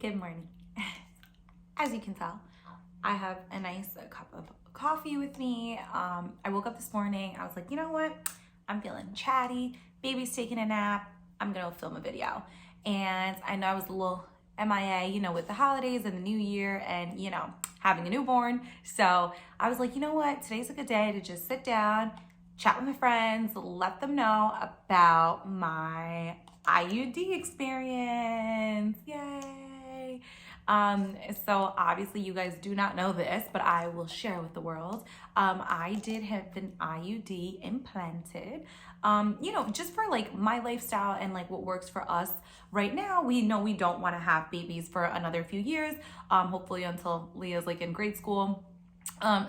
Good morning. As you can tell, I have a nice cup of coffee with me. I woke up this morning. I was like, you know what? I'm feeling chatty. Baby's taking a nap. I'm going to film a video. And I know I was a little MIA, with the holidays and the new year and, having a newborn. So I was like, you know what? Today's a good day to just sit down, chat with my friends, let them know about my IUD experience. Yay! So obviously you guys do not know this, but I will share with the world. I did have an IUD implanted, just for like my lifestyle and like what works for us right now. We know we don't want to have babies for another few years, hopefully until Leah's like in grade school.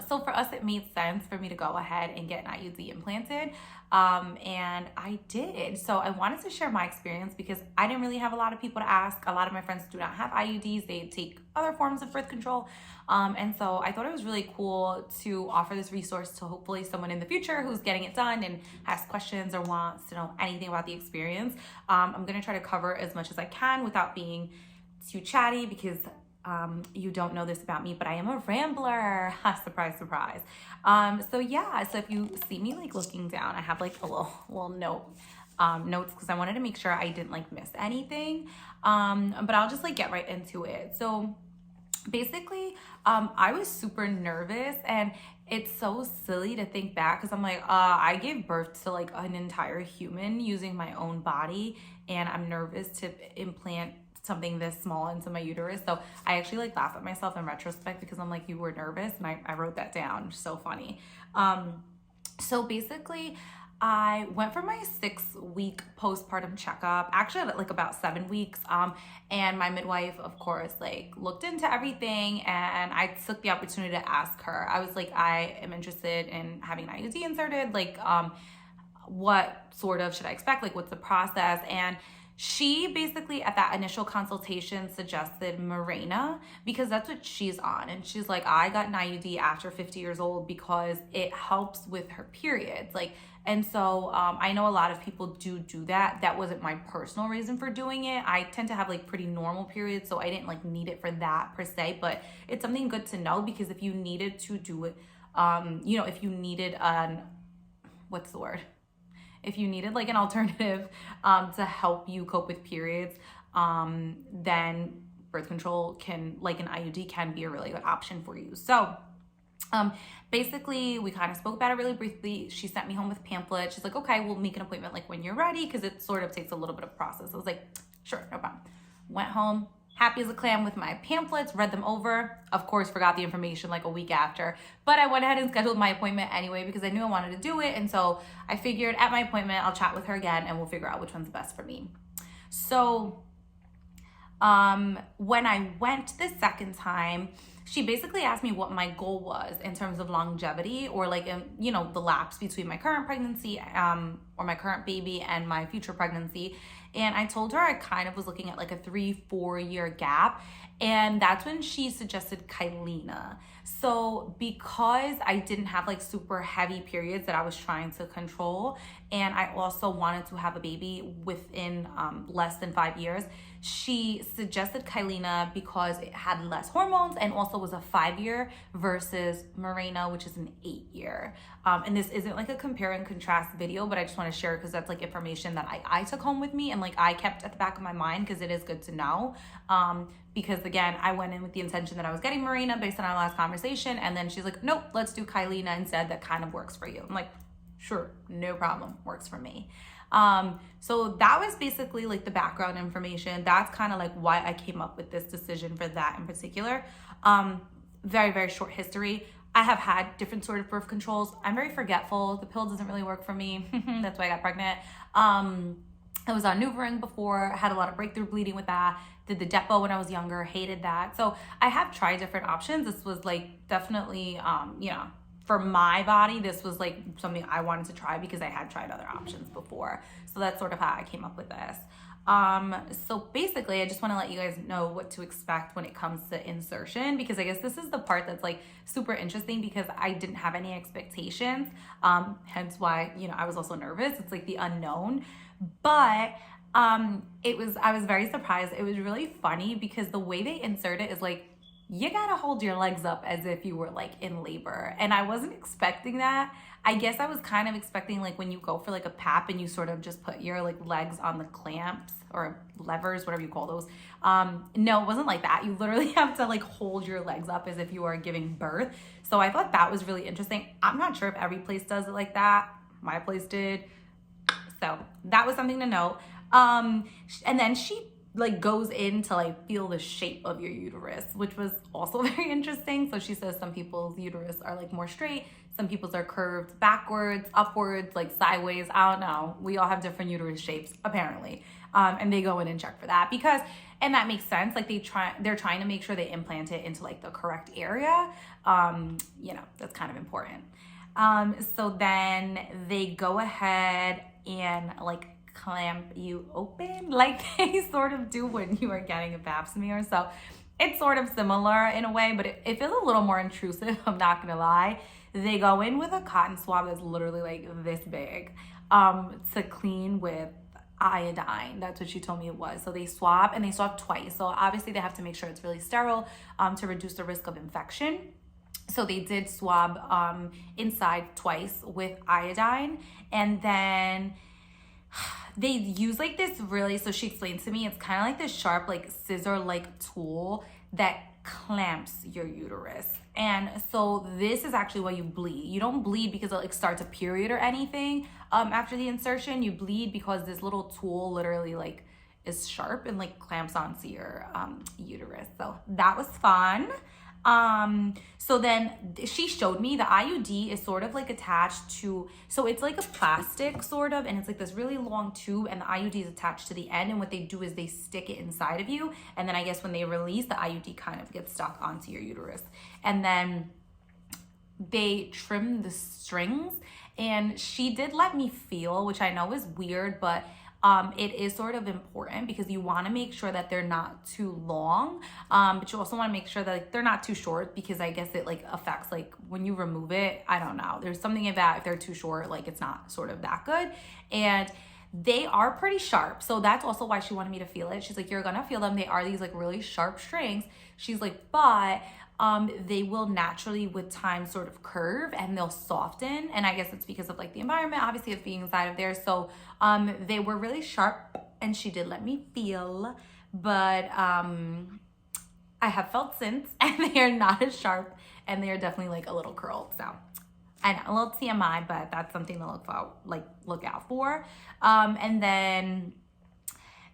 So for us, it made sense for me to go ahead and get an IUD implanted. And I did. So I wanted to share my experience because I didn't really have a lot of people to ask. A lot of my friends do not have IUDs. They take other forms of birth control. And so I thought it was really cool to offer this resource to hopefully someone in the future who's getting it done and has questions or wants to know anything about the experience. I'm going to try to cover as much as I can without being too chatty because you don't know this about me, but I am a rambler. Surprise, surprise. So if you see me like looking down, I have like a little notes because I wanted to make sure I didn't like miss anything. But I'll just like get right into it. So basically, I was super nervous, and it's so silly to think back because I'm like, I gave birth to like an entire human using my own body, and I'm nervous to implant something this small into my uterus. So I actually like laugh at myself in retrospect because I'm like, you were nervous, and I wrote that down. So funny. So basically I went for my 6-week postpartum checkup, actually at like about 7 weeks. And my midwife, of course, like looked into everything, and I took the opportunity to ask her. I was like, I am interested in having an IUD inserted. Like, what sort of should I expect? Like, what's the process? And she basically at that initial consultation suggested Mirena because that's what she's on. And she's like, I got an IUD after 50 years old because it helps with her periods. And so I know a lot of people do that. That wasn't my personal reason for doing it. I tend to have like pretty normal periods, so I didn't like need it for that per se, but it's something good to know because if you needed to do it, if you needed if you needed like an alternative to help you cope with periods, then birth control like an IUD can be a really good option for you. So basically we kind of spoke about it really briefly. She sent me home with pamphlets. She's like, okay, we'll make an appointment like when you're ready, because it sort of takes a little bit of process. I was like, sure, no problem. Went home, happy as a clam with my pamphlets, read them over. Of course, forgot the information like a week after, but I went ahead and scheduled my appointment anyway because I knew I wanted to do it. And so I figured at my appointment, I'll chat with her again and we'll figure out which one's best for me. So when I went the second time, she basically asked me what my goal was in terms of longevity, or like, the lapse between my current pregnancy or my current baby and my future pregnancy. And I told her I kind of was looking at like a 3-4 year gap. And that's when she suggested Kyleena. So because I didn't have like super heavy periods that I was trying to control, and I also wanted to have a baby within less than 5 years, she suggested Kyleena because it had less hormones and also was a 5-year versus Mirena, which is an 8-year. And this isn't like a compare and contrast video, but I just want to share because that's like information that I took home with me and like I kept at the back of my mind because it is good to know. Because again, I went in with the intention that I was getting Mirena based on our last conversation, and then she's like, nope, let's do Kyleena instead. That kind of works for you. I'm like, sure, no problem, works for me. So that was basically like the background information. That's kind of like why I came up with this decision for that in particular. Very, very short history. I have had different sort of birth controls. I'm very forgetful. The pill doesn't really work for me. That's why I got pregnant. I was on NuvaRing before, had a lot of breakthrough bleeding with that. Did the Depo when I was younger, hated that. So I have tried different options. This was like definitely, for my body, this was like something I wanted to try because I had tried other options before. So that's sort of how I came up with this. So basically, I just want to let you guys know what to expect when it comes to insertion, because I guess this is the part that's like super interesting because I didn't have any expectations. Hence why, I was also nervous. It's like the unknown. But I was very surprised. It was really funny because the way they insert it is like, you gotta hold your legs up as if you were like in labor. And I wasn't expecting that. I guess I was kind of expecting like when you go for like a pap and you sort of just put your like legs on the clamps or levers, whatever you call those. No, it wasn't like that. You literally have to like hold your legs up as if you are giving birth. So I thought that was really interesting. I'm not sure if every place does it like that. My place did. So that was something to note. And then she like goes in to like feel the shape of your uterus, which was also very interesting. So she says some people's uterus are like more straight, some people's are curved backwards, upwards, like sideways. I don't know. We all have different uterus shapes apparently. And they go in and check for that because, and that makes sense. Like they're trying to make sure they implant it into like the correct area. You know, that's kind of important. So then they go ahead and like clamp you open like they sort of do when you are getting a pap smear. So it's sort of similar in a way, but it feels a little more intrusive. I'm not gonna lie. They go in with a cotton swab that's literally like this big to clean with iodine. That's what she told me it was. So they swab, and they swab twice. So obviously they have to make sure it's really sterile to reduce the risk of infection. So they did swab inside twice with iodine, and then they use like this really, so she explained to me, it's kind of like this sharp like scissor like tool that clamps your uterus. And so this is actually why you bleed. You don't bleed because it like starts a period or anything after the insertion. You bleed because this little tool literally like is sharp and like clamps onto your uterus. So that was fun. So then she showed me the IUD is sort of like attached to, so it's like a plastic sort of, and it's like this really long tube, and the IUD is attached to the end. And what they do is they stick it inside of you. And then I guess when they release, the IUD kind of gets stuck onto your uterus. And then they trim the strings, and she did let me feel, which I know is weird, but it is sort of important because you want to make sure that they're not too long, but you also want to make sure that like, they're not too short, because I guess it like affects like when you remove it. I don't know. There's something about if they're too short, like it's not sort of that good. And they are pretty sharp. So that's also why she wanted me to feel it. She's like, you're gonna feel them. They are these like really sharp strings. She's like, but they will naturally with time sort of curve and they'll soften. And I guess it's because of like the environment, obviously it's being inside of there. So they were really sharp, and she did let me feel, but I have felt since, and they are not as sharp, and they are definitely like a little curled. So I know, a little TMI, but that's something to look out for. And then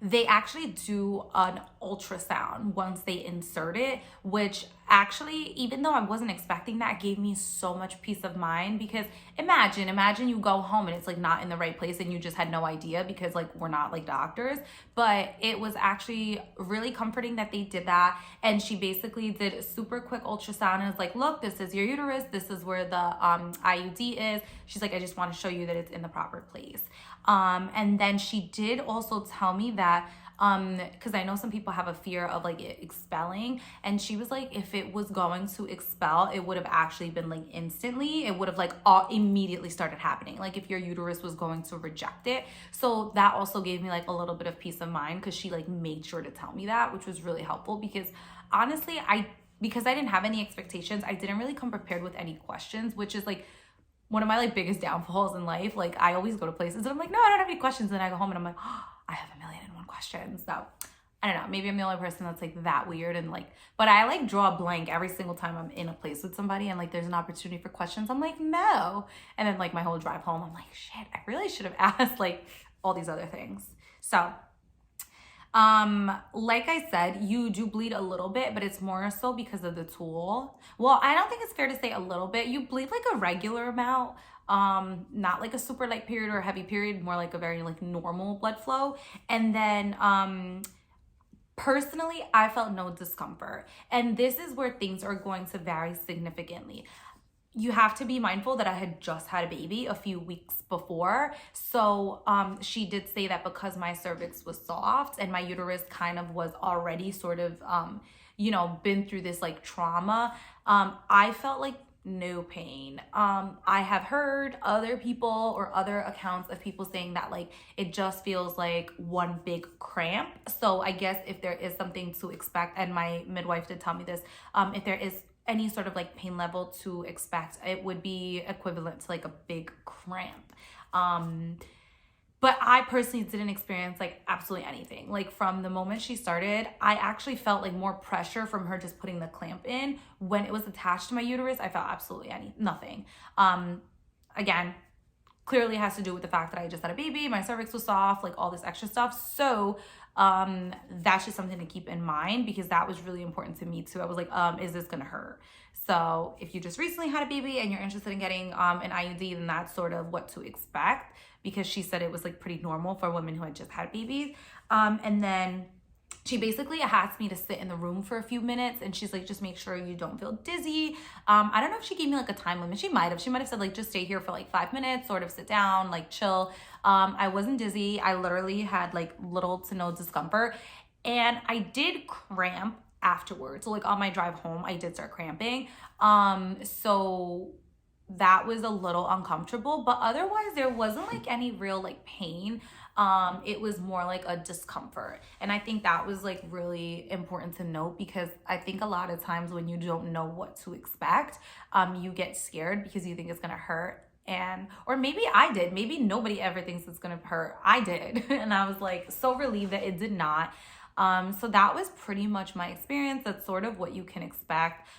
they actually do an ultrasound once they insert it, which actually, even though I wasn't expecting that, gave me so much peace of mind. Because imagine you go home and it's like not in the right place and you just had no idea, because like we're not like doctors. But it was actually really comforting that they did that. And she basically did a super quick ultrasound and was like, look, this is your uterus, this is where the IUD is. She's like, I just want to show you that it's in the proper place. And then she did also tell me that because I know some people have a fear of like it expelling, and she was like, if it was going to expel, it would have actually been like instantly. It would have like immediately started happening, like if your uterus was going to reject it. So that also gave me like a little bit of peace of mind, because she like made sure to tell me that, which was really helpful. Because honestly, because I didn't have any expectations, I didn't really come prepared with any questions, which is like one of my like biggest downfalls in life. Like I always go to places and I'm like, no, I don't have any questions. And then I go home and I'm like, oh, I have 1,000,001 questions. So I don't know, maybe I'm the only person that's like that weird. And like, but I like draw a blank every single time I'm in a place with somebody and like there's an opportunity for questions. I'm like, no. And then like my whole drive home, I'm like, shit, I really should have asked like all these other things. So like I said, you do bleed a little bit, but it's more so because of the tool. Well, I don't think it's fair to say a little bit. You bleed like a regular amount, not like a super light period or a heavy period, more like a very like normal blood flow. And then personally, I felt no discomfort. And this is where things are going to vary significantly. You have to be mindful that I had just had a baby a few weeks before. So she did say that because my cervix was soft and my uterus kind of was already sort of, been through this like trauma, I felt like no pain. I have heard other people or other accounts of people saying that like it just feels like one big cramp. So I guess if there is something to expect, and my midwife did tell me this, if there is any sort of like pain level to expect, it would be equivalent to like a big cramp. But I personally didn't experience like absolutely anything. Like from the moment she started, I actually felt like more pressure from her just putting the clamp in. When it was attached to my uterus, I felt absolutely nothing. Again, clearly has to do with the fact that I just had a baby, my cervix was soft, like all this extra stuff. So that's just something to keep in mind, because that was really important to me too. I was like, is this gonna hurt? So if you just recently had a baby and you're interested in getting an IUD, then that's sort of what to expect, because she said it was like pretty normal for women who had just had babies. And then she basically asked me to sit in the room for a few minutes, and she's like, just make sure you don't feel dizzy. I don't know if she gave me like a time limit. She might have said like, just stay here for like 5 minutes, sort of sit down, like chill. I wasn't dizzy. I literally had like little to no discomfort, and I did cramp afterwards. So like on my drive home, I did start cramping. So that was a little uncomfortable, but otherwise there wasn't like any real like pain. It was more like a discomfort. And I think that was like really important to note, because I think a lot of times when you don't know what to expect, you get scared because you think it's gonna hurt. Or maybe I did, maybe nobody ever thinks it's gonna hurt. I did. And I was like so relieved that it did not. So that was pretty much my experience. That's sort of what you can expect.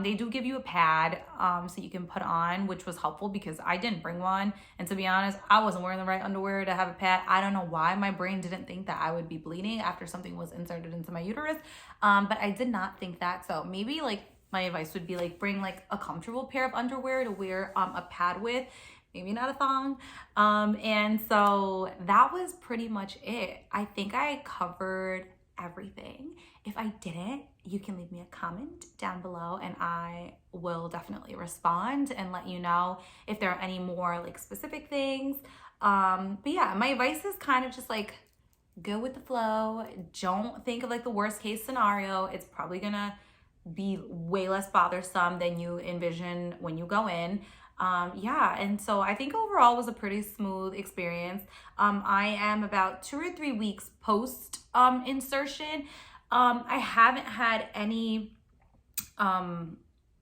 They do give you a pad so you can put on, which was helpful because I didn't bring one. And to be honest, I wasn't wearing the right underwear to have a pad. I don't know why my brain didn't think that I would be bleeding after something was inserted into my uterus. But I did not think that. So maybe like my advice would be like bring like a comfortable pair of underwear to wear a pad with. Maybe not a thong. And so that was pretty much it. I think I covered everything. If I didn't, you can leave me a comment down below and I will definitely respond and let you know if there are any more like specific things. But yeah, my advice is kind of just like go with the flow. Don't think of like the worst case scenario. It's probably gonna be way less bothersome than you envision when you go in. Yeah, and so I think overall was a pretty smooth experience. I am about 2 or 3 weeks post insertion. I haven't had any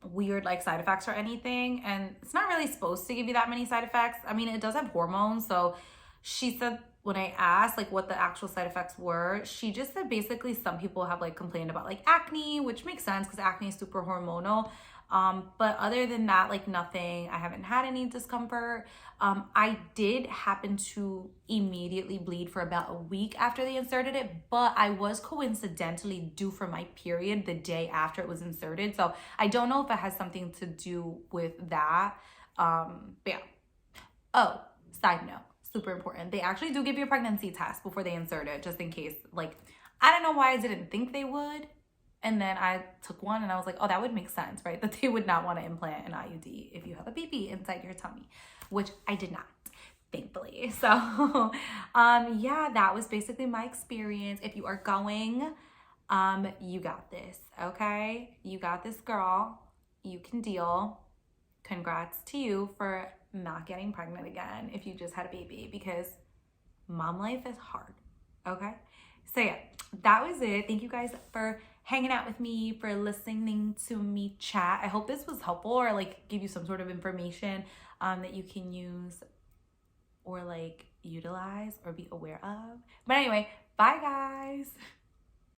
weird like side effects or anything, and it's not really supposed to give you that many side effects. I mean, it does have hormones, so she said when I asked like what the actual side effects were, she just said basically some people have like complained about like acne, which makes sense because acne is super hormonal. But other than that, like nothing. I haven't had any discomfort. I did happen to immediately bleed for about a week after they inserted it, but I was coincidentally due for my period the day after it was inserted. So I don't know if it has something to do with that. But yeah. Oh, side note, super important. They actually do give you a pregnancy test before they insert it, just in case. Like, I don't know why I didn't think they would. And then I took one and I was like, oh, that would make sense, right? That they would not want to implant an IUD if you have a baby inside your tummy, which I did not, thankfully. So, yeah, that was basically my experience. If you are going, you got this, okay? You got this, girl. You can deal. Congrats to you for not getting pregnant again if you just had a baby, because mom life is hard, okay? So yeah, that was it. Thank you guys for hanging out with me, for listening to me chat. I hope this was helpful or like give you some sort of information that you can use or like utilize or be aware of. But anyway, bye guys.